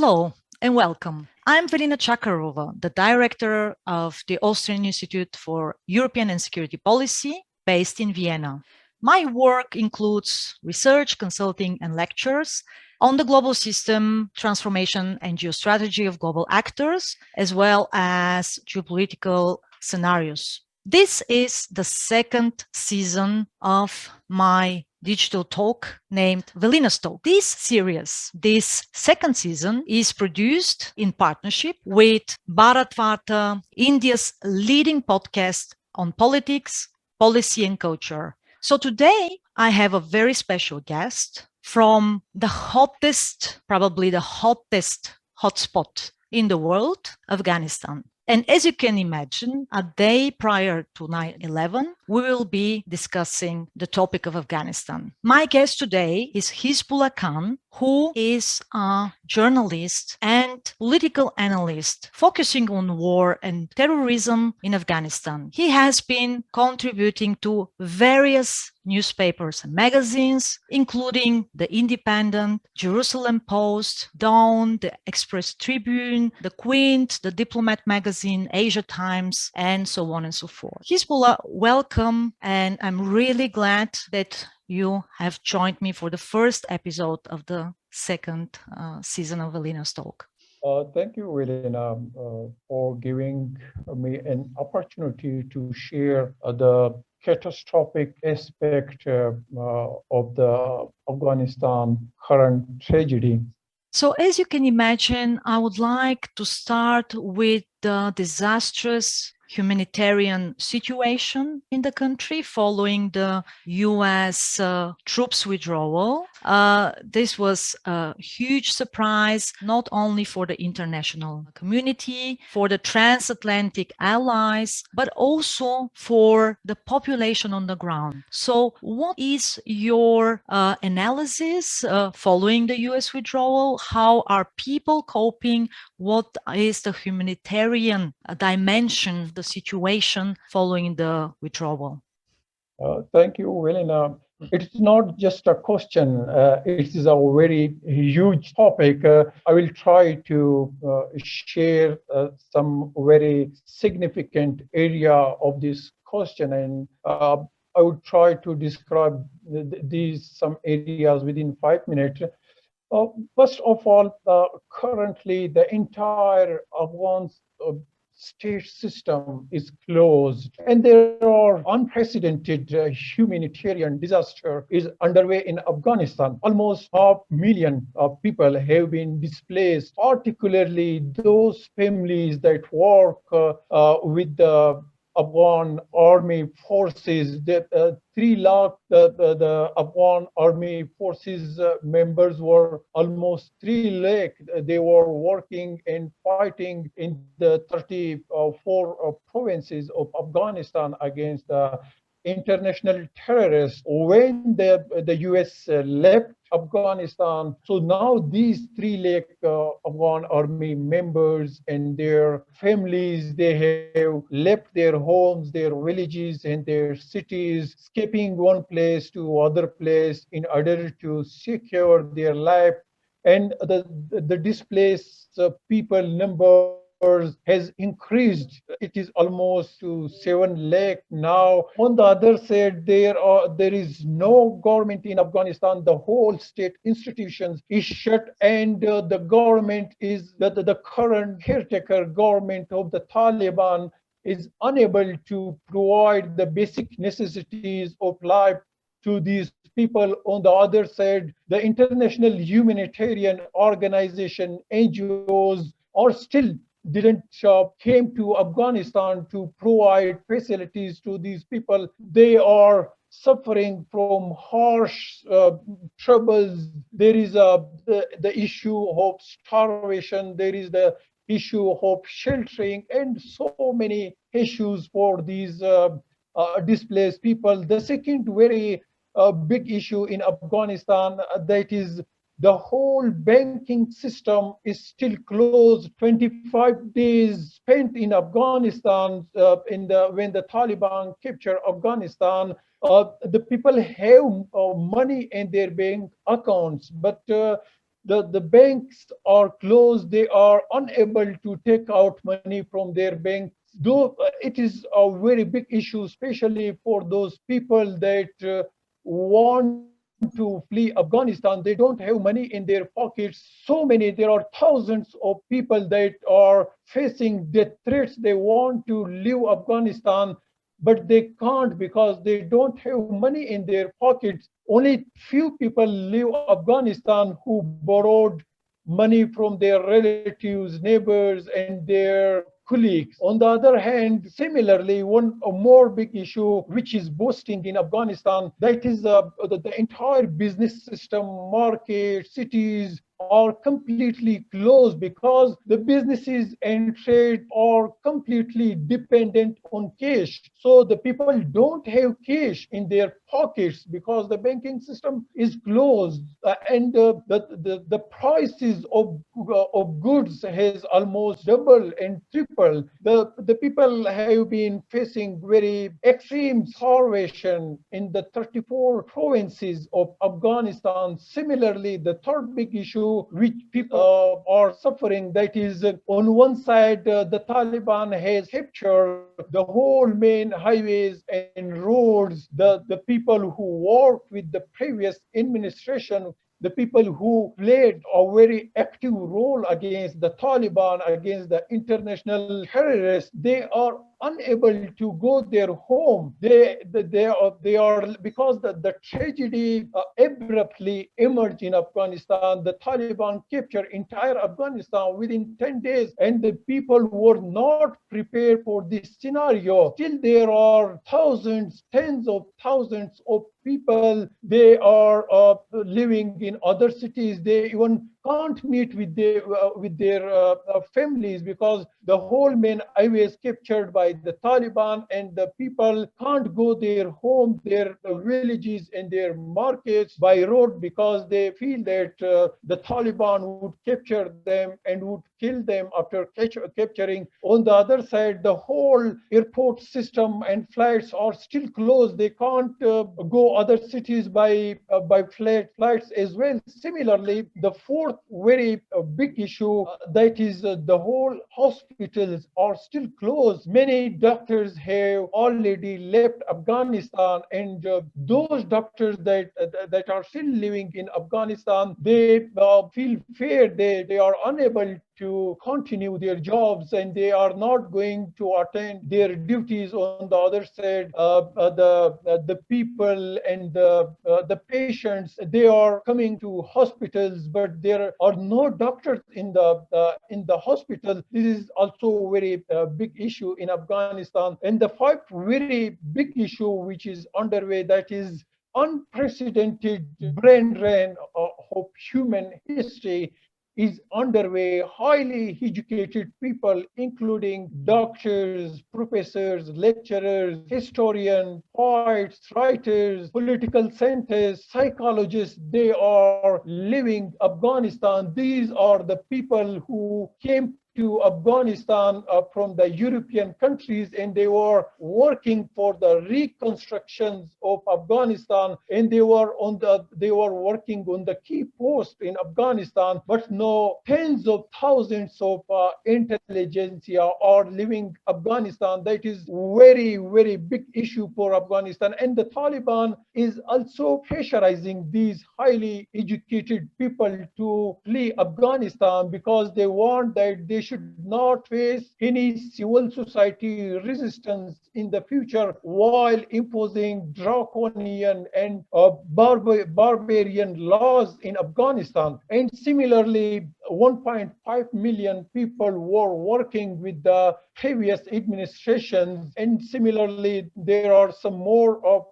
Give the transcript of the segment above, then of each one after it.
Hello and welcome. I'm Velina Tchakarova, the director of the Austrian Institute for European and Security Policy based in Vienna. My work includes research, consulting, and lectures on the global system, transformation, and geostrategy of global actors, as well as geopolitical scenarios. This is the second season of my digital talk named Velina's Talk. This second season is produced in partnership with Bharatvaarta, India's leading podcast on politics, policy, and culture. So today I have a very special guest from the hottest, probably the hottest hotspot in the world, Afghanistan. And as you can imagine, a day prior to 9/11, we will be discussing the topic of Afghanistan. My guest today is Hizbullah Khan, who is a journalist and political analyst focusing on war and terrorism in Afghanistan. He has been contributing to various newspapers and magazines, including The Independent, Jerusalem Post, Dawn, the Express Tribune, The Quint, The Diplomat magazine, Asia Times, and so on and so forth. Hizbullah, welcome, and I'm really glad that you have joined me for the first episode of the second season of Velina's Talk. Thank you, Velina, for giving me an opportunity to share the catastrophic aspect of the Afghanistan current tragedy. So as you can imagine, I would like to start with the disastrous humanitarian situation in the country following the US troops withdrawal. This was a huge surprise, not only for the international community, for the transatlantic allies, but also for the population on the ground. So what is your analysis following the US withdrawal? How are people coping? What is the humanitarian dimension, the situation following the withdrawal? Thank you, Velina. It's not just a question. It is a very huge topic. I will try to share some very significant area of this question, and I would try to describe these some areas within 5 minutes. First of all, currently the entire Afghan state system is closed, and there are unprecedented humanitarian disaster is underway in Afghanistan. Almost 500,000 people have been displaced, particularly those families that work with the Afghan army forces. That 3 lakh, the Afghan army forces members were almost 3 lakh. They were working and fighting in the 34 provinces of Afghanistan against the international terrorists. When the US left Afghanistan, so now these 3 lakh Afghan army members and their families, they have left their homes, their villages, and their cities, escaping one place to other place in order to secure their life. And the displaced people numbers has increased. It is almost to 7 lakh now. On the other side, there is no government in Afghanistan. The whole state institutions is shut, and the government is the current caretaker government of the Taliban is unable to provide the basic necessities of life to these people. On the other side, the international humanitarian organization, NGOs, are still didn't came to Afghanistan to provide facilities to these people. They are suffering from harsh troubles. There is the issue of starvation. There is the issue of sheltering, and so many issues for these displaced people. The second very big issue in Afghanistan, that is the whole banking system is still closed. 25 days spent in Afghanistan when the Taliban captured Afghanistan. The people have money in their bank accounts, but the banks are closed. They are unable to take out money from their banks. Though it is a very big issue, especially for those people that want to flee Afghanistan. They don't have money in their pockets. So many, there are thousands of people that are facing death threats. They want to leave Afghanistan, but they can't because they don't have money in their pockets. Only few people leave Afghanistan who borrowed money from their relatives, neighbors, and their colleagues. On the other hand, similarly, one a more big issue which is boosting in Afghanistan, that is the entire business system, market, cities are completely closed because the businesses and trade are completely dependent on cash. So the people don't have cash in their pockets because the banking system is closed, and the prices of goods has almost doubled and tripled. The people have been facing very extreme starvation in the 34 provinces of Afghanistan. Similarly, the third big issue which people are suffering, that is, on one side, the Taliban has captured the whole main highways and roads. The people who worked with the previous administration, the people who played a very active role against the Taliban, against the international terrorists, they are unable to go their home. They are because the tragedy abruptly emerged in Afghanistan. The Taliban captured entire Afghanistan within 10 days, and the people were not prepared for this scenario. Still, there are thousands, tens of thousands of people. They are living in other cities. They even can't meet with their families because the whole main highway is captured by the Taliban, and the people can't go their home, their villages, and their markets by road because they feel that the Taliban would capture them and would kill them after capturing. On the other side, the whole airport system and flights are still closed. They can't go other cities by flights as well. Similarly, the fourth very big issue, that is the whole hospitals are still closed. Many doctors have already left Afghanistan, and those doctors that are still living in Afghanistan, they feel fear. They are unable to continue their jobs, and they are not going to attend their duties. On the other side, the people and the patients, they are coming to hospitals, but there are no doctors in the hospital. This is also a very big issue in Afghanistan. And the fifth very big issue which is underway, that is unprecedented brain drain of human history is underway. Highly educated people, including doctors, professors, lecturers, historians, poets, writers, political scientists, psychologists, they are leaving Afghanistan. These are the people who came to Afghanistan from the European countries, and they were working for the reconstructions of Afghanistan, and they were working on the key posts in Afghanistan. But no, tens of thousands of intelligentsia are leaving Afghanistan. That is very, very big issue for Afghanistan. And the Taliban is also pressurizing these highly educated people to flee Afghanistan because they want that they should not face any civil society resistance in the future while imposing draconian and barbarian laws in Afghanistan. And similarly, 1.5 million people were working with the previous administrations. And similarly, there are some more of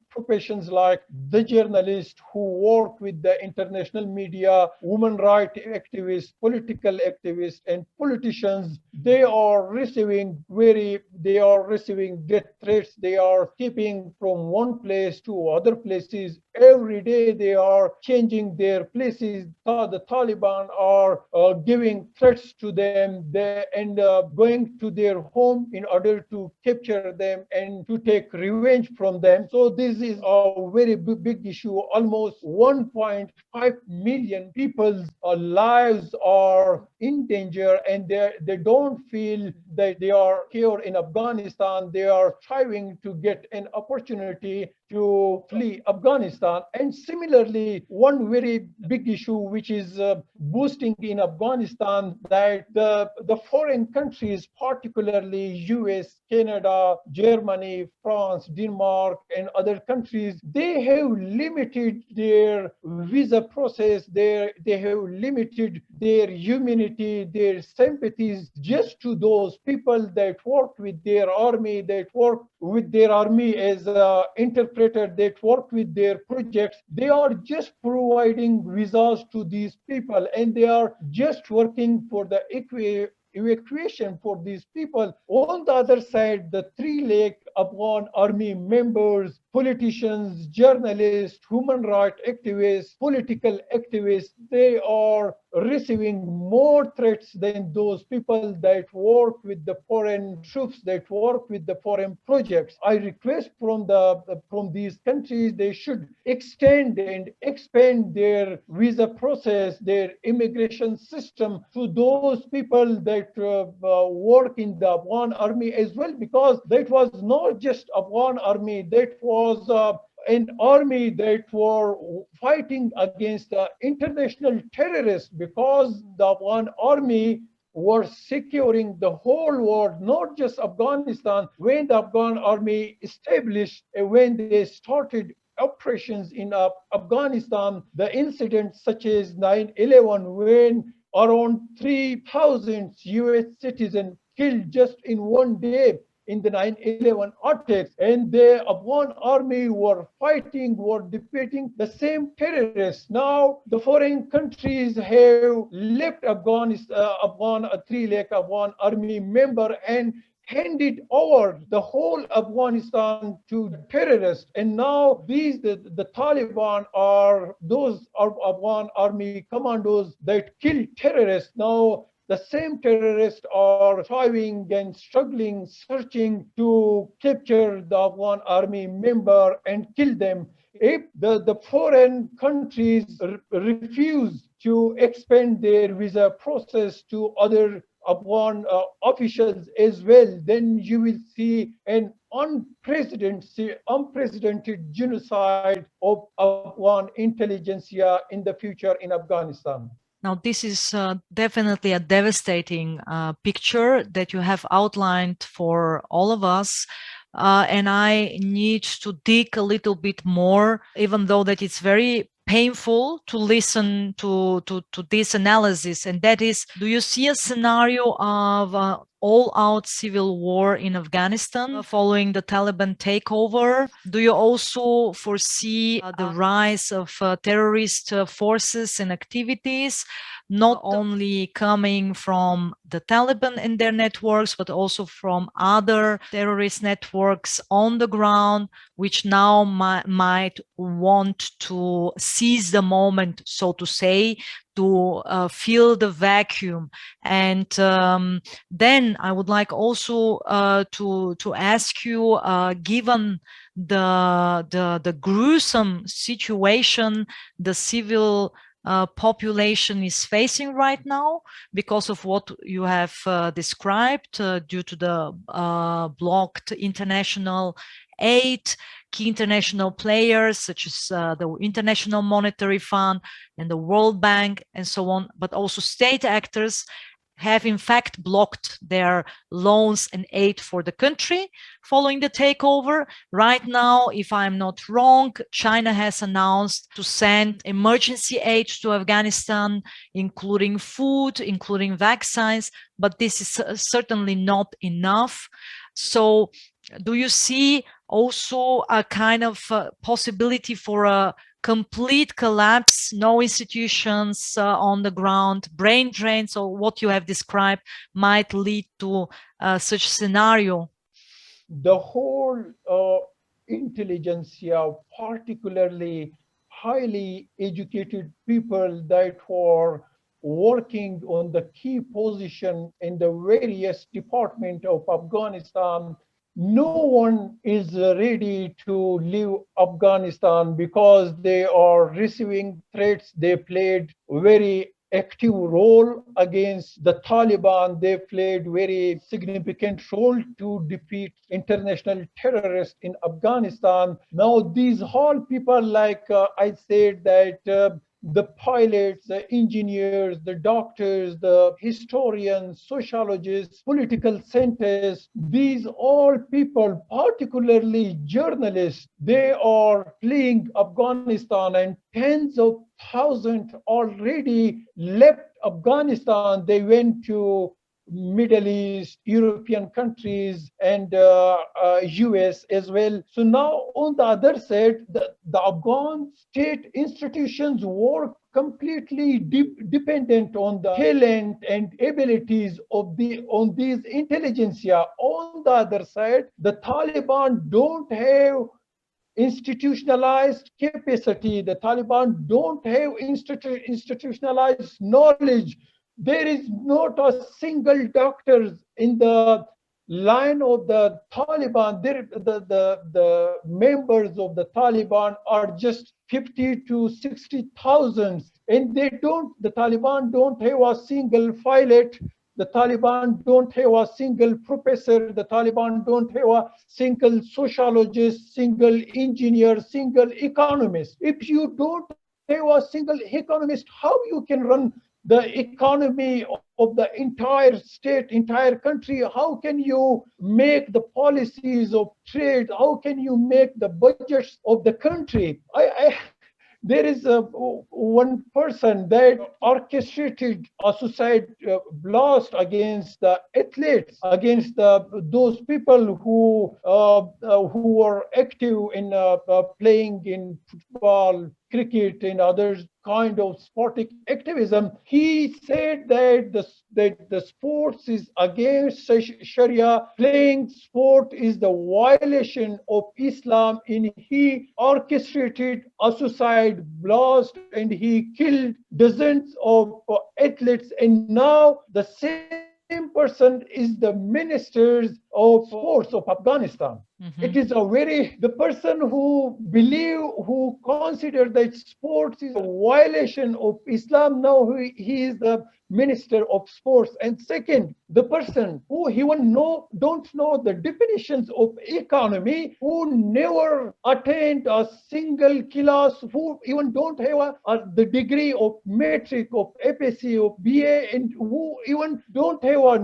professions like the journalists who work with the international media, women rights activists, political activists, and politicians. They are receiving death threats. They are escaping from one place to other places every day they are changing their places. The Taliban are giving threats to them. They end up going to their home in order to capture them and to take revenge from them. So this is a very big issue. Almost 1.5 million people's lives are in danger, and they don't feel that they are here in Afghanistan. They are striving to get an opportunity to flee Afghanistan. And similarly, one very big issue which is boosting in Afghanistan, that the foreign countries, particularly US, Canada, Germany, France, Denmark, and other countries, they have limited their visa process. They have limited their humanity, their sympathies just to those people that work with their army, that work with their army as an interpreter, that work with their projects. They are just providing visas to these people, and they are just working for the evacuation for these people. On the other side, the 3 lakh Afghan army members, politicians, journalists, human rights activists, political activists, they are receiving more threats than those people that work with the foreign troops, that work with the foreign projects. I request from these countries, they should extend and expand their visa process, their immigration system to those people that work in the Afghan army as well, because that was not just Afghan army, that was an army that were fighting against international terrorists, because the Afghan army were securing the whole world, not just Afghanistan. When the Afghan army established, when they started operations in Afghanistan, the incidents such as 9/11, when around 3,000 US citizens killed just in one day in the 9/11 attacks, and the Afghan army were fighting, were defeating the same terrorists. Now the foreign countries have left Afghan 3 lakh Afghan army member and handed over the whole Afghanistan to terrorists. And now the Taliban are those Afghan army commandos that kill terrorists. Now the same terrorists are striving and struggling, searching to capture the Afghan army member and kill them. If the foreign countries refuse to expand their visa process to other Afghan officials as well, then you will see an unprecedented genocide of Afghan intelligentsia in the future in Afghanistan. Now, this is definitely a devastating picture that you have outlined for all of us. And I need to dig a little bit more, even though that it's very painful to listen to this analysis. And that is, do you see a scenario of all-out civil war in Afghanistan following the Taliban takeover? Do you also foresee the rise of terrorist forces and activities, not only coming from the Taliban and their networks, but also from other terrorist networks on the ground, which now might want to seize the moment, so to say, to fill the vacuum? And then I would like also to ask you, given the gruesome situation the civil population is facing right now because of what you have described, due to the blocked international aid, key international players such as the International Monetary Fund and the World Bank and so on, but also state actors have in fact blocked their loans and aid for the country following the takeover. Right now, if I'm not wrong, China has announced to send emergency aid to Afghanistan, including food, including vaccines, but this is certainly not enough. So do you see also a kind of possibility for a complete collapse, no institutions on the ground, brain drains, or what you have described might lead to such scenario? The whole intelligentsia, particularly highly educated people that were working on the key position in the various departments of Afghanistan. No one is ready to leave Afghanistan because they are receiving threats. They played very active role against the Taliban. They played very significant role to defeat international terrorists in Afghanistan. Now these whole people, like I said, that the pilots, the engineers, the doctors, the historians, sociologists, political scientists, these all people, particularly journalists, they are fleeing Afghanistan, and tens of thousands already left Afghanistan. They went to Middle East, European countries, and US as well. So now on the other side, the Afghan state institutions were completely dependent on the talent and abilities of on these intelligentsia. On the other side, the Taliban don't have institutionalized capacity. The Taliban don't have institutionalized knowledge. There is not a single doctor in the line of the Taliban. The members of the Taliban are just 50 to 60,000, and the Taliban don't have a single pilot. The Taliban don't have a single professor. The Taliban don't have a single sociologist, single engineer, single economist. If you don't have a single economist, how you can run the economy of the entire state, entire country? How can you make the policies of trade? How can you make the budgets of the country? There is one person that orchestrated a suicide blast against the athletes, against those people who were active in playing in football, cricket, and other kind of sporting activism. He said that the sports is against Sharia. Playing sport is the violation of Islam, and he orchestrated a suicide blast and he killed dozens of athletes. And now the same person is the minister of sports of Afghanistan. Mm-hmm. It is the person who consider that sports is a violation of Islam. Now he is the minister of sports. And second, the person who even don't know the definitions of economy, who never attained a single class, who even don't have the degree of metric, of FSC, of BA, and who even don't have a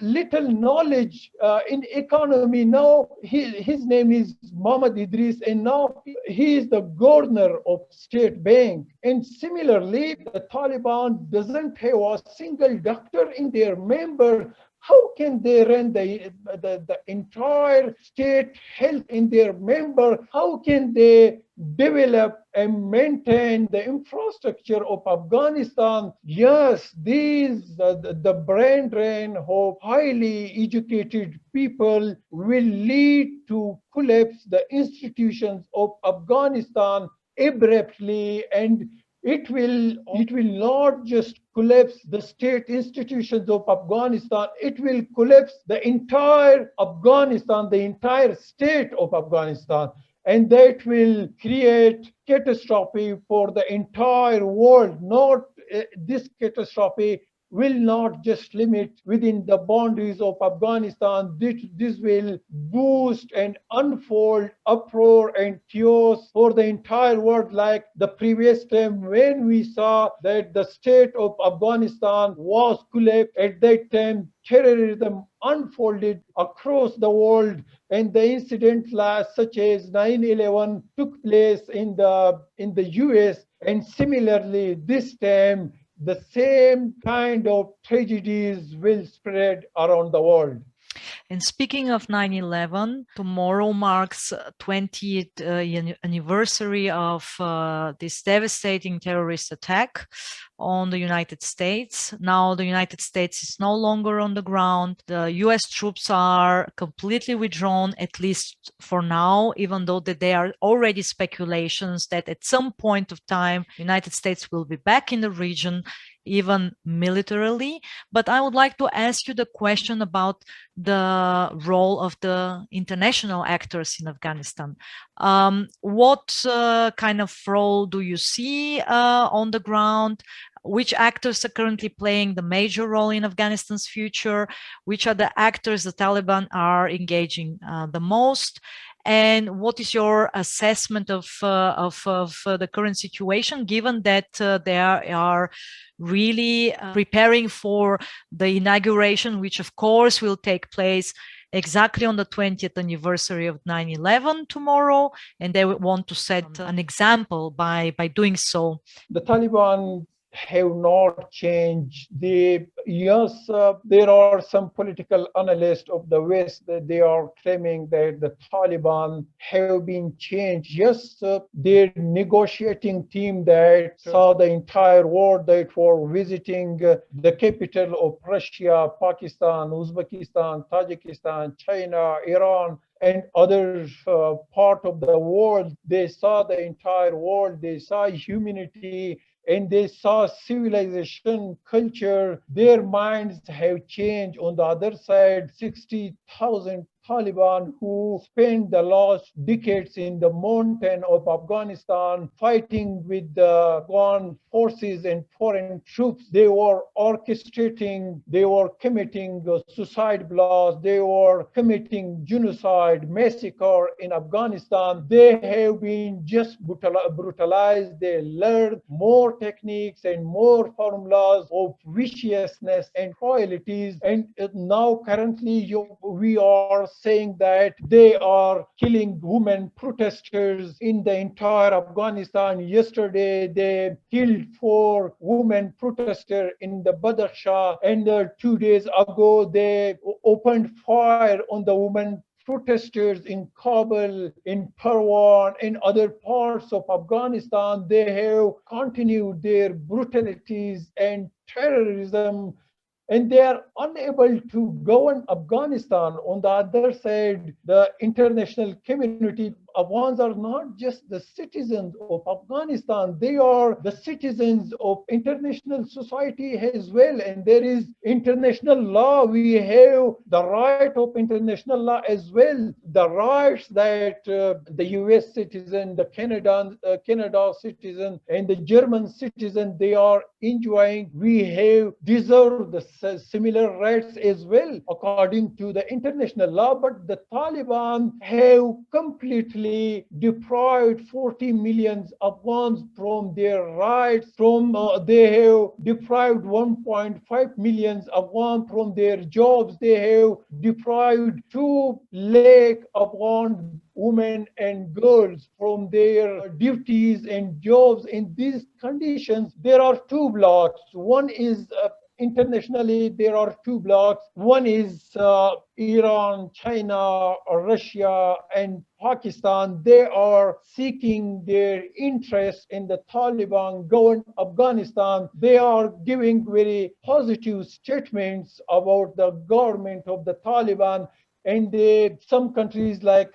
little knowledge in economy. Now his name is Mohammad Idris, and now he is the governor of State Bank. And similarly, the Taliban doesn't have a single doctor in their member. How can they run the entire state health in their member? How can they develop and maintain the infrastructure of Afghanistan? Yes, the brain drain of highly educated people will lead to collapse the institutions of Afghanistan abruptly, and it will not just collapse the state institutions of Afghanistan, it will collapse the entire Afghanistan, the entire state of Afghanistan. And that will create catastrophe for the entire world. This catastrophe will not just limit within the boundaries of Afghanistan. This will boost and unfold uproar and chaos for the entire world, like the previous time when we saw that the state of Afghanistan was collapsed. At that time, terrorism unfolded across the world, and the incidents such as 9/11 took place in the US. And similarly, this time, the same kind of tragedies will spread around the world. And speaking of 9/11, tomorrow marks 20th anniversary of this devastating terrorist attack. on the United States. Now the United States is no longer on the ground. The US troops are completely withdrawn, at least for now, even though that there are already speculations that at some point of time, United States will be back in the region, even militarily. But I would like to ask you the question about the role of the international actors in Afghanistan. What kind of role do you see on the ground? Which actors are currently playing the major role in Afghanistan's future? Which are the actors the Taliban are engaging the most? And what is your assessment of the current situation, given that they are really preparing for the inauguration, which of course will take place exactly on the 20th anniversary of 9/11 tomorrow, and they want to set an example by doing so. The Taliban have not changed. There are some political analysts of the West that they are claiming that the Taliban have been changed. Yes, their negotiating team that saw the entire world, that were visiting the capital of Russia, Pakistan, Uzbekistan, Tajikistan, China, Iran, and other part of the world. They saw the entire world. They saw humanity, and they saw civilization, culture. Their minds have changed. On the other side, 60,000 Taliban who spent the last decades in the mountain of Afghanistan fighting with the Afghan forces and foreign troops. They were orchestrating, they were committing suicide blasts, they were committing genocide, massacre in Afghanistan. They have been just brutalized. They learned more techniques and more formulas of viciousness and cruelties. And now currently we are saying that they are killing women protesters in the entire Afghanistan. Yesterday, they killed 4 women protesters in the Badakhshan, and 2 days ago, they opened fire on the women protesters in Kabul, in Parwan, in other parts of Afghanistan. They have continued their brutalities and terrorism, and they are unable to govern Afghanistan. On the other side, the international community, Afghans are not just the citizens of Afghanistan, they are the citizens of international society as well. And there is international law. We have the right of international law as well. The rights that the US citizen, the Canada citizen, and the German citizen, they are enjoying, we have deserved the similar rights as well according to the international law. But the Taliban have completely deprived 40 million Afghans from their rights. They have deprived 1.5 million Afghans from their jobs. They have deprived 2 lakh Afghan women and girls from their duties and jobs. In these conditions, there are 2 blocks. One is internationally, there are 2 blocks. One is Iran, China, Russia, and Pakistan. They are seeking their interest in the Taliban govern Afghanistan. They are giving very positive statements about the government of the Taliban. And some countries like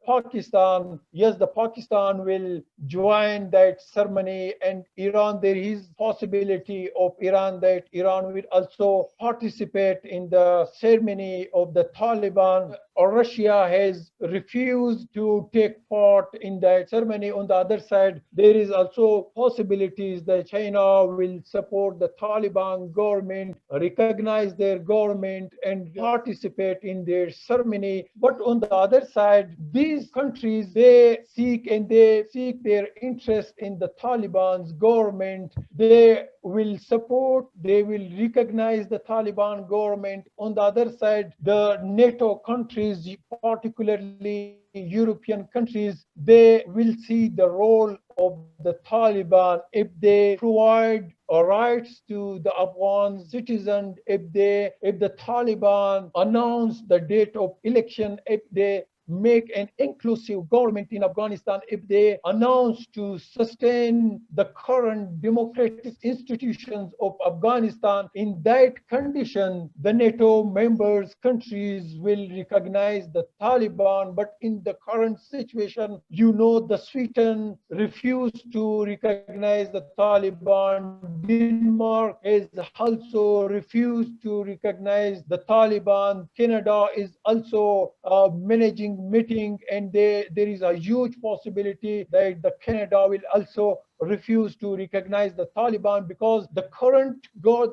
Pakistan, yes, the Pakistan will join that ceremony, and Iran, there is possibility of Iran that Iran will also participate in the ceremony of the Taliban. Or Russia has refused to take part in that ceremony. On the other side, there is also possibilities that China will support the Taliban government, recognize their government, and participate in their ceremony. But on the other side, these countries, they seek their interest in the Taliban's government. They will support, they will recognize the Taliban government. On the other side, the NATO countries, particularly European countries, they will see the role of the Taliban if they provide rights to the Afghan citizens, if the Taliban announce the date of election, if they make an inclusive government in Afghanistan, if they announce to sustain the current democratic institutions of Afghanistan, in that condition, the NATO members countries will recognize the Taliban. But in the current situation, the Sweden refused to recognize the Taliban. Denmark has also refused to recognize the Taliban. Canada is also managing meeting, and there is a huge possibility that the Canada will also refuse to recognize the Taliban, because the current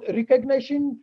recognizing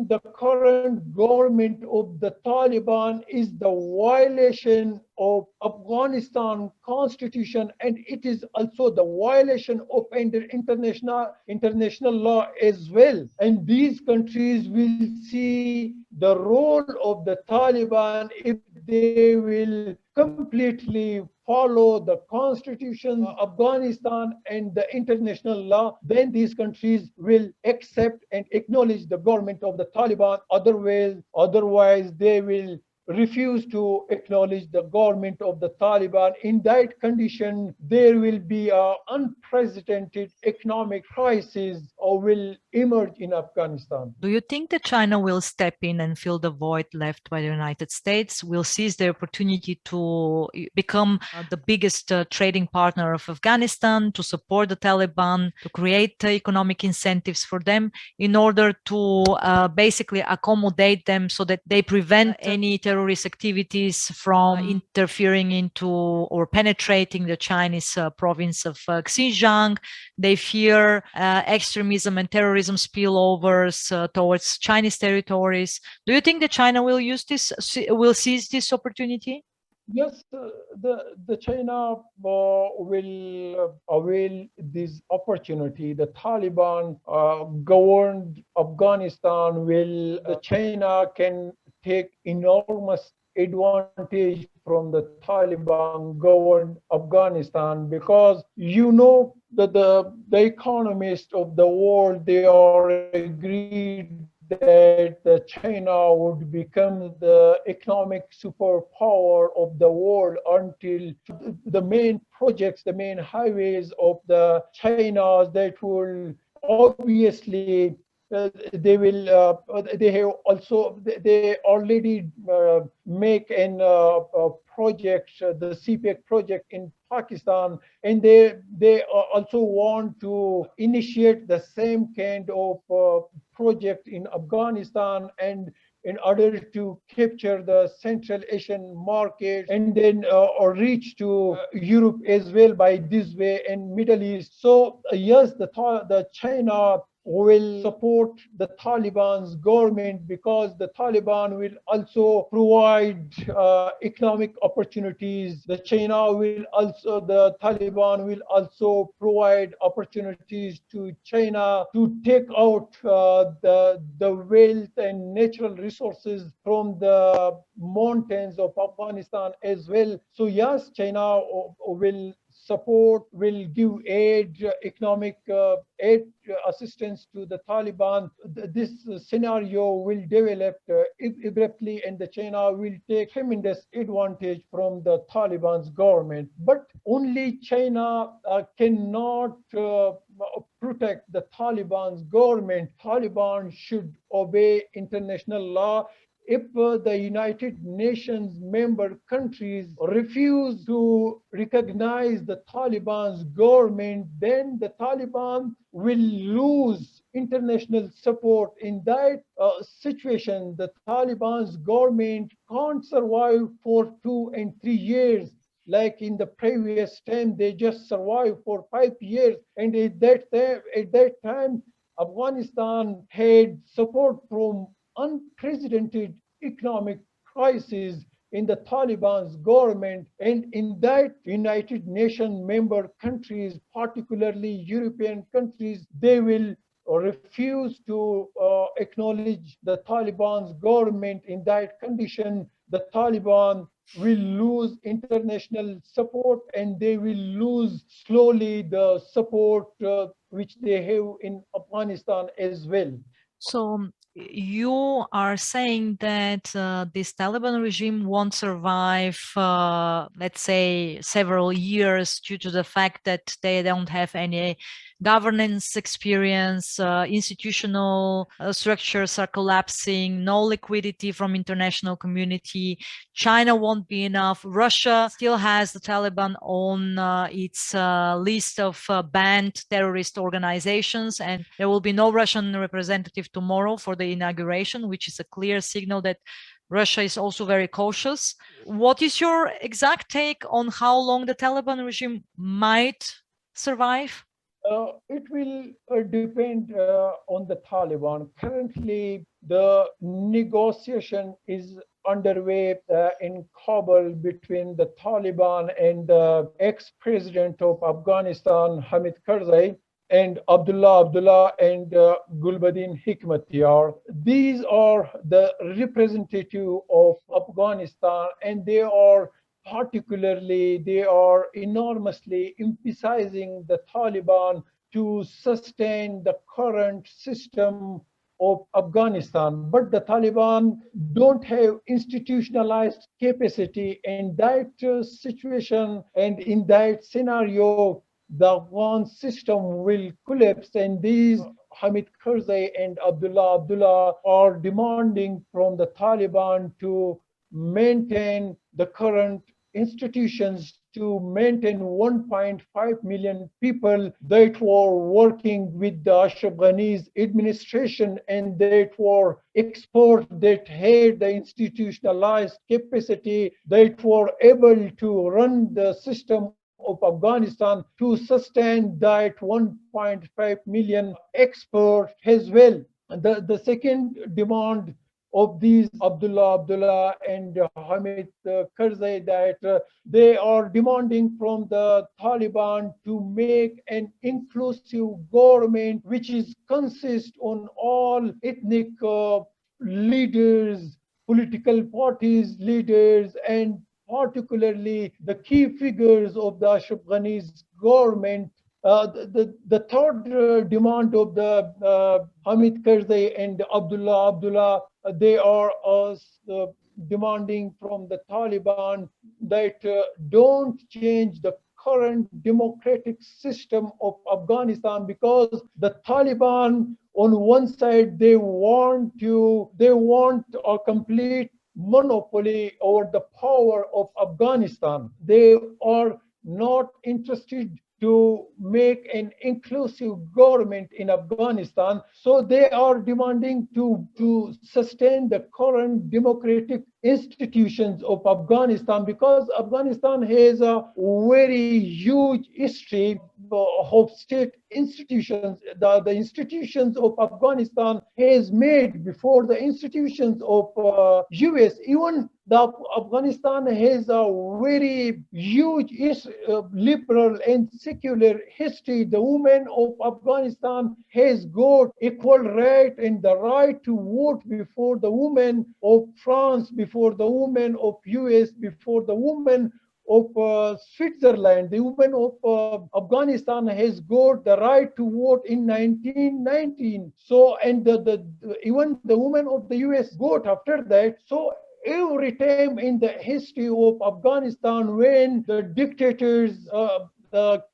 the current government of the Taliban is the violation of Afghanistan constitution, and it is also the violation of international law as well. And these countries will see the role of the Taliban if they will completely follow the constitution of Afghanistan and the international law. Then these countries will accept and acknowledge the government of the Taliban. Otherwise they will refuse to acknowledge the government of the Taliban. In that condition, there will be an unprecedented economic crisis or will emerge in Afghanistan. Do you think that China will step in and fill the void left by the United States, will seize the opportunity to become the biggest trading partner of Afghanistan, to support the Taliban, to create economic incentives for them in order to basically accommodate them so that they prevent any terrorist activities from interfering into or penetrating the Chinese province of Xinjiang? They fear extremism and terrorism spillovers towards Chinese territories. Do you think that China will seize this opportunity? Yes, the China will avail this opportunity. The Taliban governed Afghanistan. The China can take enormous advantage from the Taliban governed Afghanistan, because that the economists of the world, they are agreed that China would become the economic superpower of the world until the main projects, the main highways of the China that will obviously they already make an project, the CPEC project in Pakistan, and they also want to initiate the same kind of project in Afghanistan, and in order to capture the Central Asian market, and then or reach to Europe as well by this way, and Middle East. So yes, the China will support the Taliban's government, because the Taliban will also provide economic opportunities. The Taliban will also provide opportunities to China to take out the wealth and natural resources from the mountains of Afghanistan as well. So yes, China will give economic aid assistance to the Taliban. This scenario will develop abruptly, and the China will take tremendous advantage from the Taliban's government. But only China cannot protect the Taliban's government. Taliban should obey international law. If the United Nations member countries refuse to recognize the Taliban's government, then the Taliban will lose international support. In that situation, the Taliban's government can't survive for 2 and 3 years. Like in the previous time, they just survived for 5 years. And at that time, Afghanistan had support from unprecedented economic crisis in the Taliban's government, and in that United Nations member countries, particularly European countries, they will refuse to acknowledge the Taliban's government. In that condition, the Taliban will lose international support, and they will lose slowly the support which they have in Afghanistan as well. So you are saying that this Taliban regime won't survive, let's say, several years due to the fact that they don't have any governance experience, institutional structures are collapsing, no liquidity from international community. China won't be enough. Russia still has the Taliban on its list of banned terrorist organizations, and there will be no Russian representative tomorrow for the inauguration, which is a clear signal that Russia is also very cautious. What is your exact take on how long the Taliban regime might survive? It will depend on the Taliban. Currently, the negotiation is underway in Kabul between the Taliban and the ex-president of Afghanistan, Hamid Karzai, and Abdullah and Gulbuddin Hikmatyar. These are the representative of Afghanistan, and they are enormously emphasizing the Taliban to sustain the current system of Afghanistan. But the Taliban don't have institutionalized capacity in that situation, and in that scenario, the Afghan system will collapse, and these Hamid Karzai and Abdullah are demanding from the Taliban to maintain the current institutions, to maintain 1.5 million people that were working with the Ashraf Ghani's administration, and that were experts that had the institutionalized capacity, that were able to run the system of Afghanistan to sustain that 1.5 million experts as well. The second demand of these Abdullah and Hamid Karzai, that they are demanding from the Taliban to make an inclusive government which is consist on all ethnic leaders, political parties leaders, and particularly the key figures of the Ashraf Ghani's government. The third demand of the Hamid Karzai and Abdullah, they are demanding from the Taliban that don't change the current democratic system of Afghanistan, because the Taliban on one side they want a complete monopoly over the power of Afghanistan. They are not interested to make an inclusive government in Afghanistan. So they are demanding to sustain the current democratic institutions of Afghanistan, because Afghanistan has a very huge history of state institutions. The institutions of Afghanistan has made before the institutions of US. Even the Afghanistan has a very huge liberal and secular history. The women of Afghanistan has got equal right and the right to vote before the women of France, before the women of US, before the women of Switzerland. The women of Afghanistan has got the right to vote in 1919. So, and even the women of the US got after that. So every time in the history of Afghanistan, when the dictators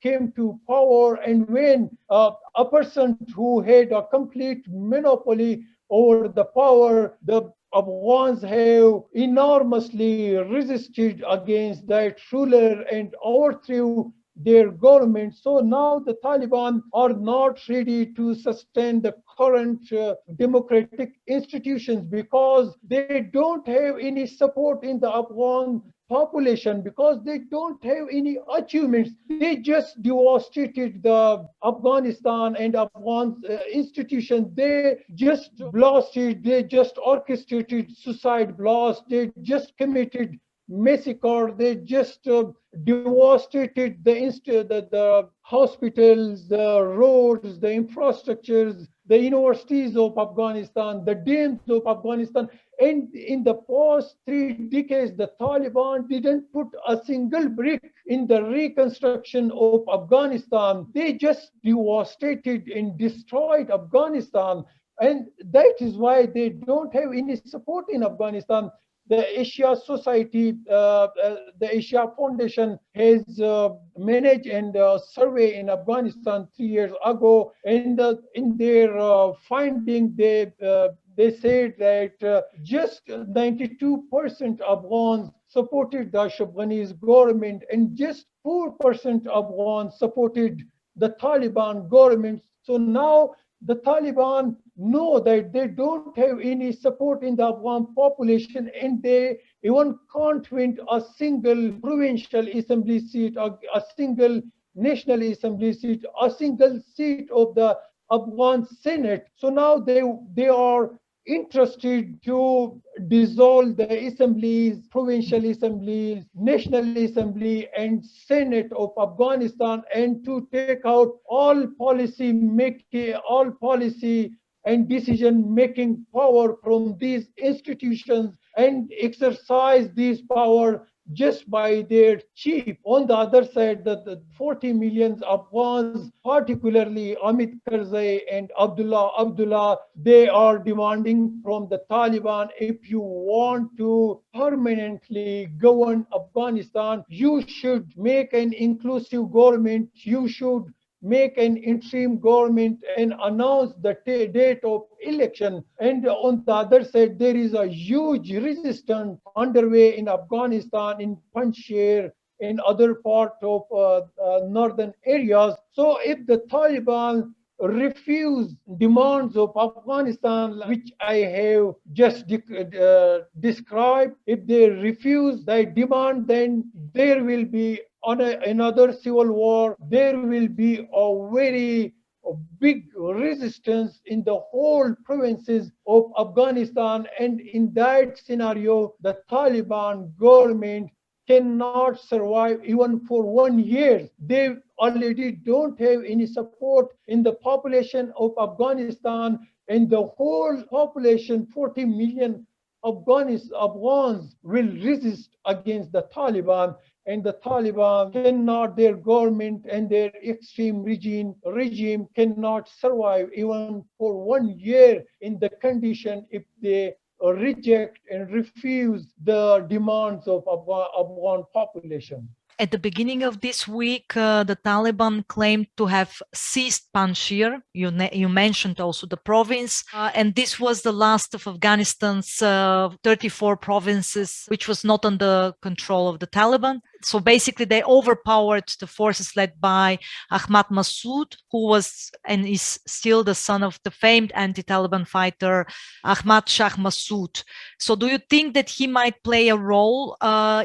came to power, and when a person who had a complete monopoly over the power, the Afghans have enormously resisted against that ruler and overthrew their government. So now the Taliban are not ready to sustain the current democratic institutions, because they don't have any support in the Afghan population, because they don't have any achievements. They just devastated the Afghanistan and Afghan institutions. They just blasted, they just orchestrated suicide blasts, they just committed massacre, they just devastated the hospitals, the roads, the infrastructures, the universities of Afghanistan, the dams of Afghanistan. And in the past 3 decades, the Taliban didn't put a single brick in the reconstruction of Afghanistan. They just devastated and destroyed Afghanistan. And that is why they don't have any support in Afghanistan. The Asia Society, the Asia Foundation has managed and survey in Afghanistan 3 years ago, and in their finding, they said that just 92% Afghans supported the Afghanis government, and just 4% Afghans supported the Taliban government. So now the Taliban know that they don't have any support in the Afghan population, and they even can't win a single provincial assembly seat, a single national assembly seat, a single seat of the Afghan Senate. So now they are interested to dissolve the assemblies, provincial assemblies, national assembly, and Senate of Afghanistan, and to take out all policy and decision making power from these institutions, and exercise this power just by their chief. On the other side, the 40 million Afghans, particularly Amit Karzai and Abdullah, they are demanding from the Taliban, if you want to permanently govern Afghanistan, you should make an inclusive government, you should make an interim government and announce the date of election. And on the other side, there is a huge resistance underway in Afghanistan, in Panjshir, in other parts of northern areas. So if the Taliban refuse demands of Afghanistan, which I have just described, if they refuse that demand, then there will be another civil war. There will be a very big resistance in the whole provinces of Afghanistan. And in that scenario, the Taliban government cannot survive even for 1 year. They already don't have any support in the population of Afghanistan, and the whole population, 40 million Afghans, will resist against the Taliban, and the Taliban cannot, their government and their extreme regime cannot survive even for 1 year in the condition if they reject and refuse the demands of Afghan population. At the beginning of this week, the Taliban claimed to have seized Panjshir. You mentioned also the province. And this was the last of Afghanistan's 34 provinces, which was not under control of the Taliban. So basically, they overpowered the forces led by Ahmad Massoud, who was and is still the son of the famed anti-Taliban fighter Ahmad Massoud. So do you think that he might play a role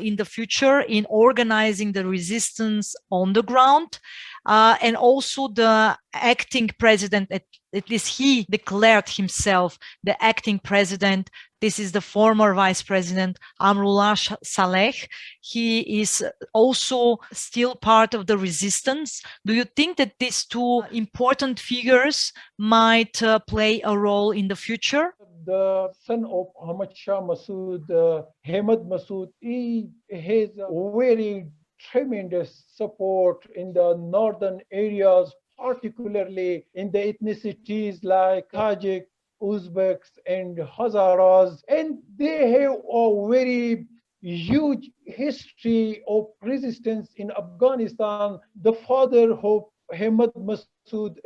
in the future in organizing the resistance on the ground? And also the acting president, at least he declared himself the acting president. This is the former vice president, Amrullah Saleh. He is also still part of the resistance. Do you think that these two important figures might play a role in the future? The son of Ahmad Massoud, Ahmad Massoud, he has a very tremendous support in the northern areas, particularly in the ethnicities like Tajik, Uzbeks, and Hazaras. And they have a very huge history of resistance in Afghanistan. The father of Ahmad Massoud,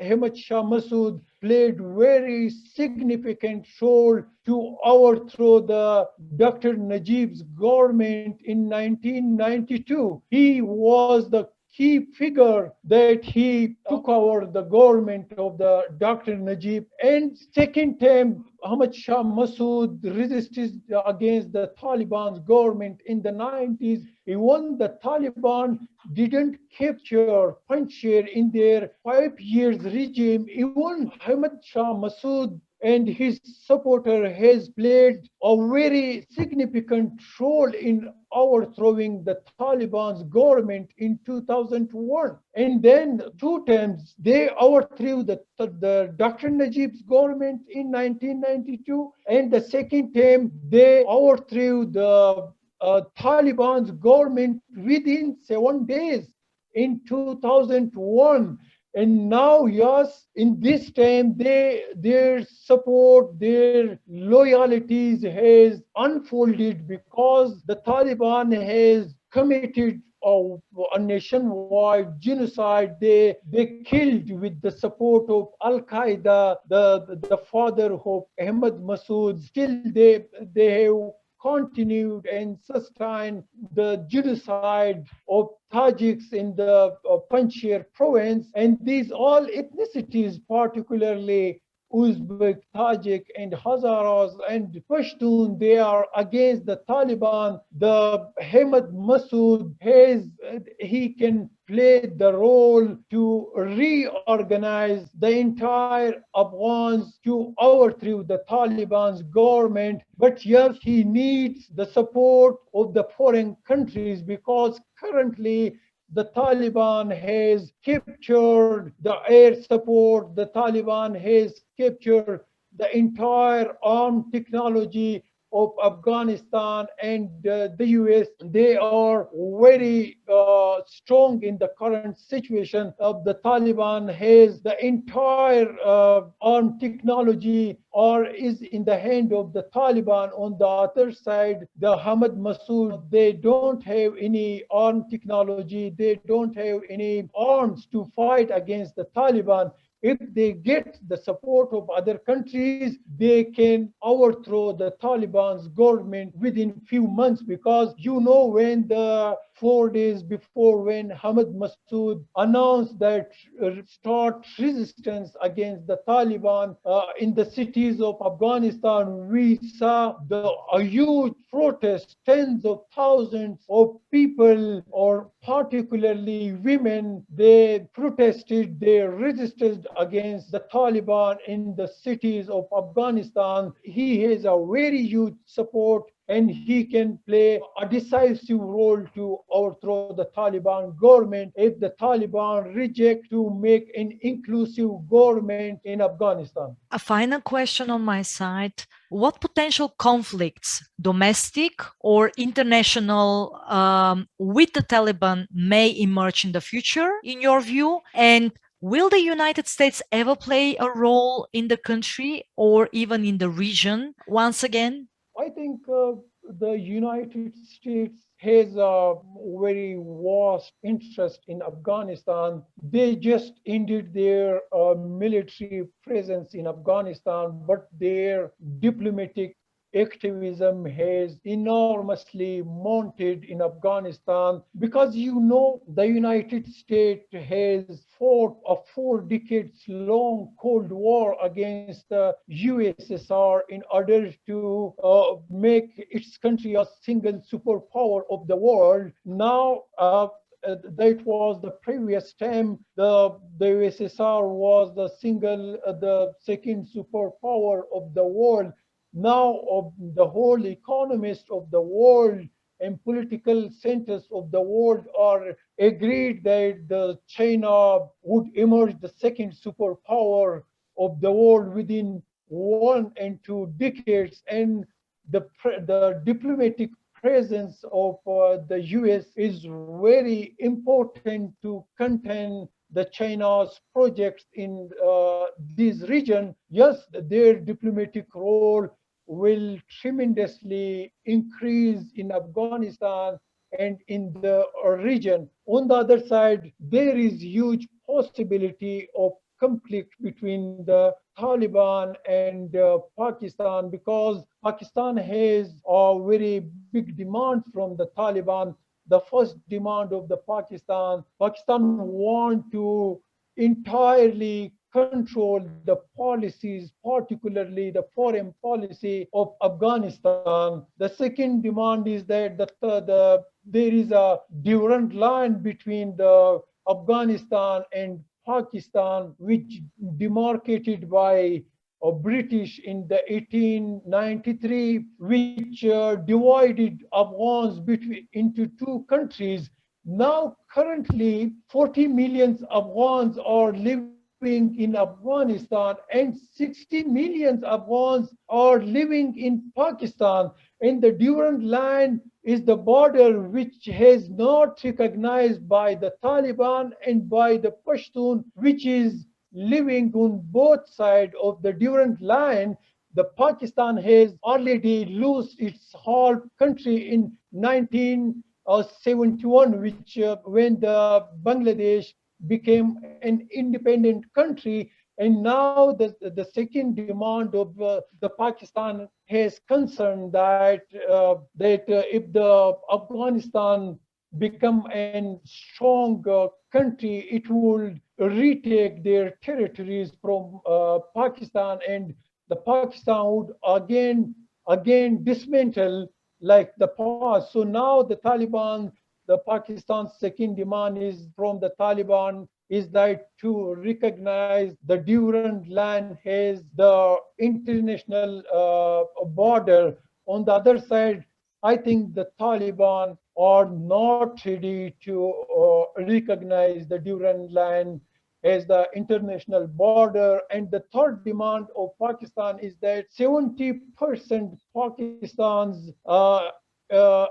played very significant role to overthrow the Dr. Najib's government in 1992. He was the key figure that he took over the government of the Dr. Najib. And second time, Ahmad Massoud resisted against the Taliban's government in the 90s. Even the Taliban didn't capture Panjshir in their 5 years regime. Even Ahmad Massoud and his supporter has played a very significant role in overthrowing the Taliban's government in 2001. And then two times they overthrew the Dr. Najib's government in 1992. And the second time they overthrew the Taliban's government within 7 days in 2001. And now, yes, in this time, their support, their loyalties has unfolded because the Taliban has committed a nationwide genocide. They killed with the support of Al Qaeda, the father of Ahmad Massoud. Still, they have continued and sustained the genocide of Tajiks in the Panjshir province, and these all ethnicities, particularly Uzbek, Tajik, and Hazaras and Pashtun, they are against the Taliban. The Ahmad Massoud he can play the role to reorganize the entire Afghans to overthrow the Taliban's government. But yes, he needs the support of the foreign countries because currently the Taliban has captured the air support, the Taliban has captured the entire armed technology of Afghanistan, and the US. They are very strong in the current situation of the Taliban has the entire armed technology or is in the hand of the Taliban. On the other side, the Ahmad Massoud, they don't have any armed technology, they don't have any arms to fight against the Taliban. If they get the support of other countries, they can overthrow the Taliban's government within few months, because when the 4 days before, when Ahmad Massoud announced that start resistance against the Taliban in the cities of Afghanistan, we saw a huge protest, tens of thousands of people, or particularly women, they protested, they resisted against the Taliban in the cities of Afghanistan. He has a very huge support and he can play a decisive role to overthrow the Taliban government if the Taliban reject to make an inclusive government in Afghanistan. A final question on my side. What potential conflicts, domestic or international, with the Taliban may emerge in the future, in your view? And will the United States ever play a role in the country or even in the region once again? I think the United States has a very vast interest in Afghanistan. They just ended their military presence in Afghanistan, but their diplomatic activism has enormously mounted in Afghanistan, because the United States has fought a 4 decades long Cold War against the USSR in order to make its country a single superpower of the world. Now, that was the previous time the USSR was the second superpower of the world. Now, of the whole economists of the world and political centers of the world are agreed that the China would emerge the second superpower of the world within 1 and 2 decades, and the diplomatic presence of the US is very important to contain the China's projects in this region. Yes, their diplomatic role will tremendously increase in Afghanistan and in the region. On the other side, there is huge possibility of conflict between the Taliban and Pakistan, because Pakistan has a very big demand from the Taliban. The first demand of the Pakistan want to entirely control the policies, particularly the foreign policy of Afghanistan. The second demand is that there is a Durand line between the Afghanistan and Pakistan, which demarcated by British in the 1893, which divided Afghans into two countries. Now, currently, 40 million Afghans are living in Afghanistan, and 60 million Afghans are living in Pakistan. And the Durand line is the border which has not recognized by the Taliban and by the Pashtun, which is living on both sides of the Durand line. The Pakistan has already lost its whole country in 1971, which when the Bangladesh became an independent country, and now the second demand of the Pakistan has concern that if the Afghanistan become a strong country, it will retake their territories from Pakistan, and the Pakistan would again dismantle like the past. So now the Taliban, the Pakistan's second demand is from the Taliban is that to recognize the Durand line has the international border. On the other side, I think the Taliban are not ready to recognize the Durand line as the international border. And the third demand of Pakistan is that 70% Pakistan's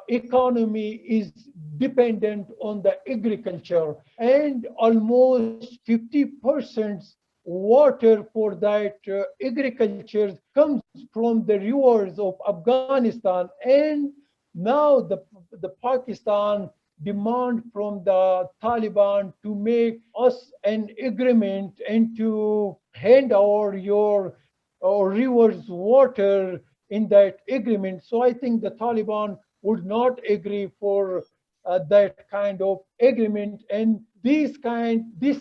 economy is dependent on the agriculture, and almost 50% water for that agriculture comes from the rivers of Afghanistan. And now the Pakistan demand from the Taliban to make us an agreement and to hand over your rivers water in that agreement. So I think the Taliban would not agree for that kind of agreement, and this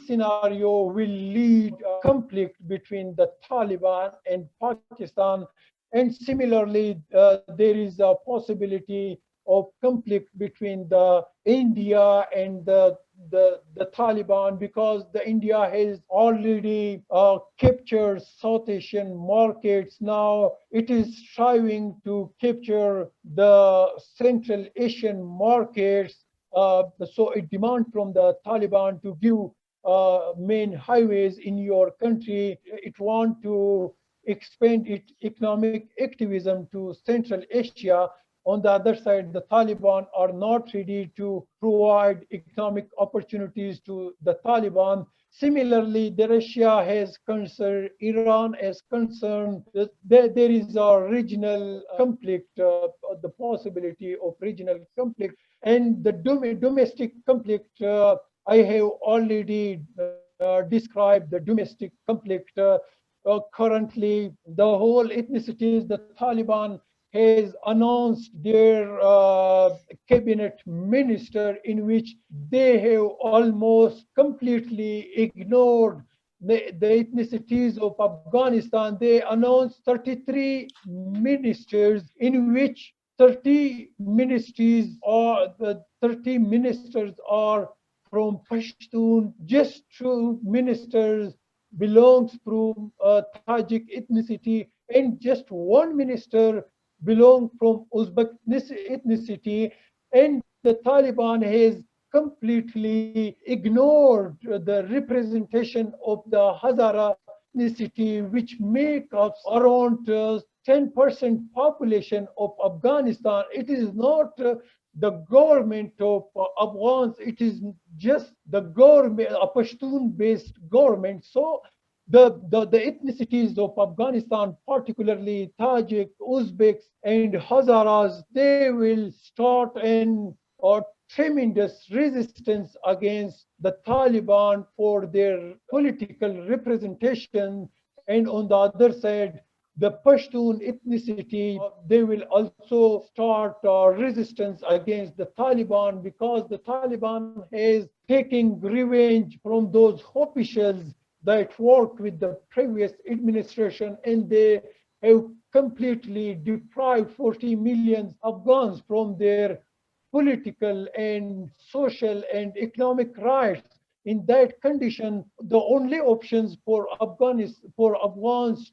scenario will lead a conflict between the Taliban and Pakistan. And similarly, there is a possibility of conflict between the India and the Taliban, because the India has already captured South Asian markets. Now it is striving to capture the Central Asian markets. So it demands from the Taliban to give main highways in your country. It wants to expand its economic activism to Central Asia. On the other side, the Taliban are not ready to provide economic opportunities to the Taliban. Similarly, the Russia has concerned, Iran has concerned that there is a regional conflict, the possibility of regional conflict. And the domestic conflict, I have already described the domestic conflict. Currently, the whole ethnicities, the Taliban has announced their cabinet minister, in which they have almost completely ignored the ethnicities of Afghanistan. They announced 33 ministers, in which 30 ministries or the 30 ministers are from Pashtun. Just 2 ministers belongs from Tajik ethnicity, and just 1 minister belong from Uzbek ethnicity. And the Taliban has completely ignored the representation of the Hazara ethnicity, which make up around 10% population of Afghanistan. It is not the government of Afghans, it is just the government, a Pashtun-based government. So the ethnicities of Afghanistan, particularly Tajik, Uzbeks, and Hazaras, they will start an or tremendous resistance against the Taliban for their political representation. And on the other side, the Pashtun ethnicity, they will also start resistance against the Taliban, because the Taliban has taken revenge from those officials that worked with the previous administration, and they have completely deprived 40 million Afghans from their political and social and economic rights. In that condition, the only options for Afghans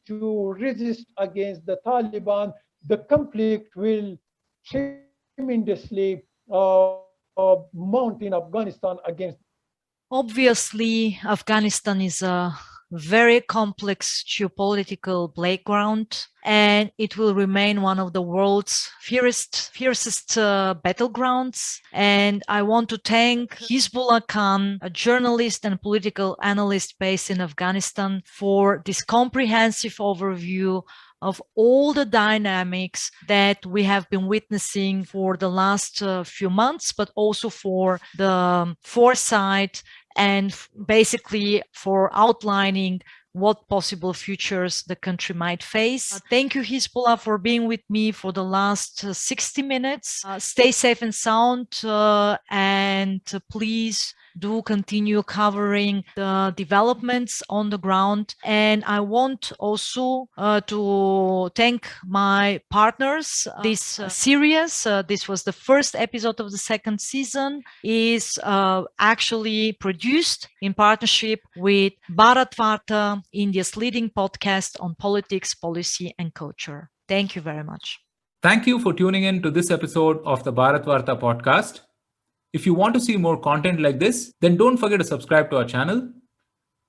to resist against the Taliban, the conflict will tremendously mount in Afghanistan against. Obviously, Afghanistan is a very complex geopolitical playground, and it will remain one of the world's fiercest battlegrounds. And I want to thank Hizbullah Khan, a journalist and political analyst based in Afghanistan, for this comprehensive overview of all the dynamics that we have been witnessing for the last few months, but also for the foresight and basically for outlining what possible futures the country might face. Thank you, Hizbullah, for being with me for the last 60 minutes. Stay safe and sound, and please do continue covering the developments on the ground. And I want also to thank my partners. This series, this was the first episode of the second season, is actually produced in partnership with Bharatvaarta, India's leading podcast on politics, policy, and culture. Thank you very much. Thank you for tuning in to this episode of the Bharatvaarta podcast. If you want to see more content like this, then don't forget to subscribe to our channel.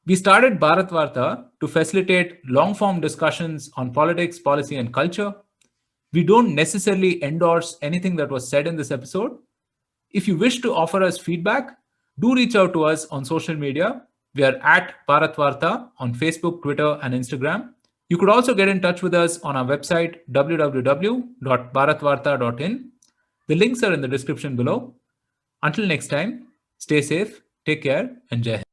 We started Bharatvaarta to facilitate long-form discussions on politics, policy, and culture. We don't necessarily endorse anything that was said in this episode. If you wish to offer us feedback, do reach out to us on social media. We are at Bharatvaarta on Facebook, Twitter, and Instagram. You could also get in touch with us on our website, www.bharatvaarta.in. The links are in the description below. Until next time, stay safe, take care, and Jai Hind.